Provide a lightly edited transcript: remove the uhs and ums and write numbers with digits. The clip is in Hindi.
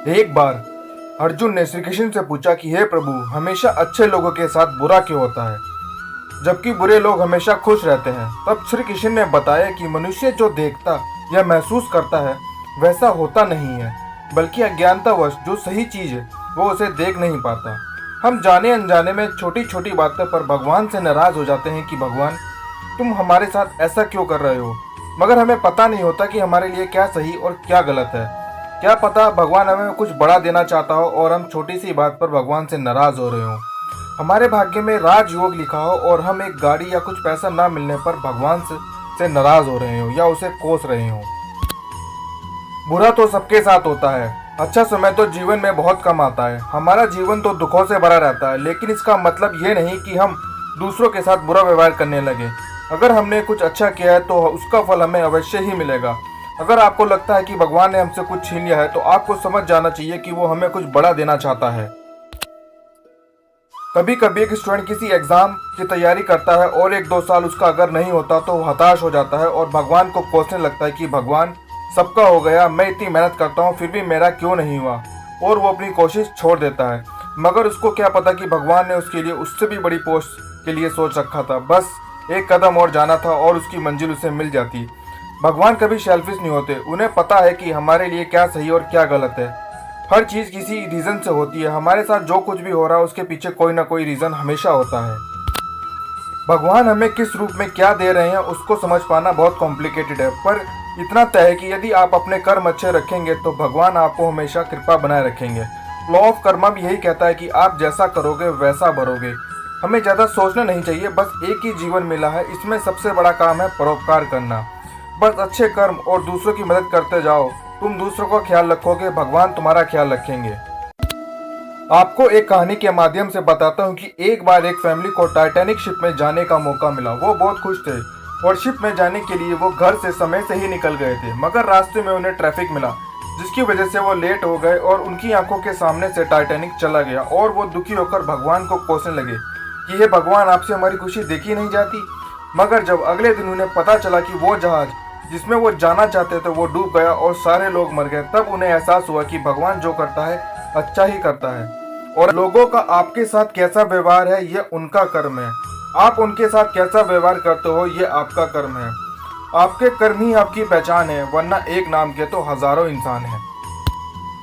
एक बार अर्जुन ने श्री कृष्ण से पूछा कि हे प्रभु, हमेशा अच्छे लोगों के साथ बुरा क्यों होता है जबकि बुरे लोग हमेशा खुश रहते हैं। तब श्री कृष्ण ने बताया कि मनुष्य जो देखता या महसूस करता है वैसा होता नहीं है, बल्कि अज्ञानतावश जो सही चीज है वो उसे देख नहीं पाता। हम जाने अनजाने में छोटी छोटी बातों पर भगवान से नाराज हो जाते हैं कि भगवान तुम हमारे साथ ऐसा क्यों कर रहे हो, मगर हमें पता नहीं होता कि हमारे लिए क्या सही और क्या गलत है। क्या पता भगवान हमें कुछ बड़ा देना चाहता हो और हम छोटी सी बात पर भगवान से नाराज हो रहे हो। हमारे भाग्य में राजयोग लिखा हो और हम एक गाड़ी या कुछ पैसा ना मिलने पर भगवान से नाराज हो रहे हो या उसे कोस रहे हो। बुरा तो सबके साथ होता है, अच्छा समय तो जीवन में बहुत कम आता है। हमारा जीवन तो दुखों से भरा रहता है, लेकिन इसका मतलब ये नहीं कि हम दूसरों के साथ बुरा व्यवहार करने लगे। अगर हमने कुछ अच्छा किया है तो उसका फल हमें अवश्य ही मिलेगा। अगर आपको लगता है कि भगवान ने हमसे कुछ छीन लिया है तो आपको समझ जाना चाहिए कि वो हमें कुछ बड़ा देना चाहता है। कभी कभी एक स्टूडेंट किसी एग्जाम की तैयारी करता है और 1-2 साल उसका अगर नहीं होता तो वो हताश हो जाता है और भगवान को कोसने लगता है कि भगवान सबका हो गया, मैं इतनी मेहनत करता हूँ फिर भी मेरा क्यों नहीं हुआ, और वो अपनी कोशिश छोड़ देता है। मगर उसको क्या पता कि भगवान ने उसके लिए उससे भी बड़ी पोस्ट के लिए सोच रखा था। बस एक कदम और जाना था और उसकी मंजिल उसे मिल जाती। भगवान कभी सेल्फिश नहीं होते, उन्हें पता है कि हमारे लिए क्या सही और क्या गलत है। हर चीज़ किसी रीज़न से होती है। हमारे साथ जो कुछ भी हो रहा है उसके पीछे कोई ना कोई रीज़न हमेशा होता है। भगवान हमें किस रूप में क्या दे रहे हैं उसको समझ पाना बहुत कॉम्प्लिकेटेड है, पर इतना तय है कि यदि आप अपने कर्म अच्छे रखेंगे तो भगवान आपको हमेशा कृपा बनाए रखेंगे। लॉ ऑफ कर्मा भी यही कहता है कि आप जैसा करोगे वैसा भरोगे। हमें ज़्यादा सोचना नहीं चाहिए, बस एक ही जीवन मिला है, इसमें सबसे बड़ा काम है परोपकार करना। बस अच्छे कर्म और दूसरों की मदद करते जाओ। तुम दूसरों का ख्याल रखोगे, भगवान तुम्हारा ख्याल रखेंगे। आपको एक कहानी के माध्यम से बताता हूँ कि एक बार एक फैमिली को टाइटैनिक शिप में जाने का मौका मिला। वो बहुत खुश थे और शिप में जाने के लिए वो घर से समय से ही निकल गए थे, मगर रास्ते में उन्हें ट्रैफिक मिला जिसकी वजह से वो लेट हो गए और उनकी आंखों के सामने से टाइटैनिक चला गया और वो दुखी होकर भगवान को कोसने लगे कि हे भगवान, आपसे हमारी खुशी देखी नहीं जाती। मगर जब अगले दिन उन्हें पता चला कि वो जहाज जिसमें वो जाना चाहते थे वो डूब गया और सारे लोग मर गए, तब उन्हें एहसास हुआ कि भगवान जो करता है अच्छा ही करता है और लोगों का आपके साथ कैसा व्यवहार है ये उनका कर्म है। आप उनके साथ कैसा व्यवहार करते हो ये आपका कर्म है। आपके कर्म ही आपकी पहचान है, वरना एक नाम के तो हजारों इंसान हैं।